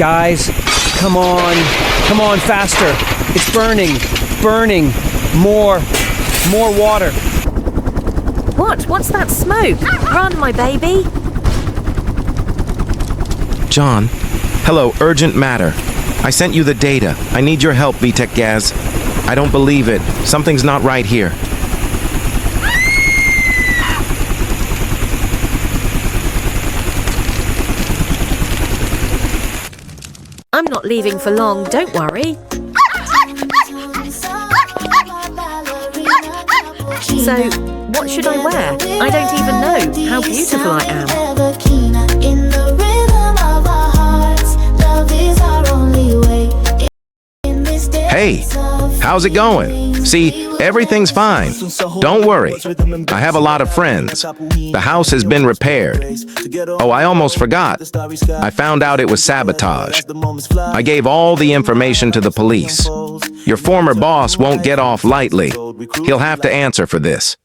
Guys, come on. Come on, faster. It's burning. Burning. More water. What's that smoke? Run, my baby. John, hello, urgent matter. I sent you the data. I need your help, VTech Gaz. I don't believe it. Something's not right here. I'm not leaving for long, don't worry. So, what should I wear? I don't even know how beautiful I am. Hey, how's it going? See, everything's fine. Don't worry. I have a lot of friends. The house has been repaired. Oh, I almost forgot. I found out it was sabotage. I gave all the information to the police. Your former boss won't get off lightly. He'll have to answer for this.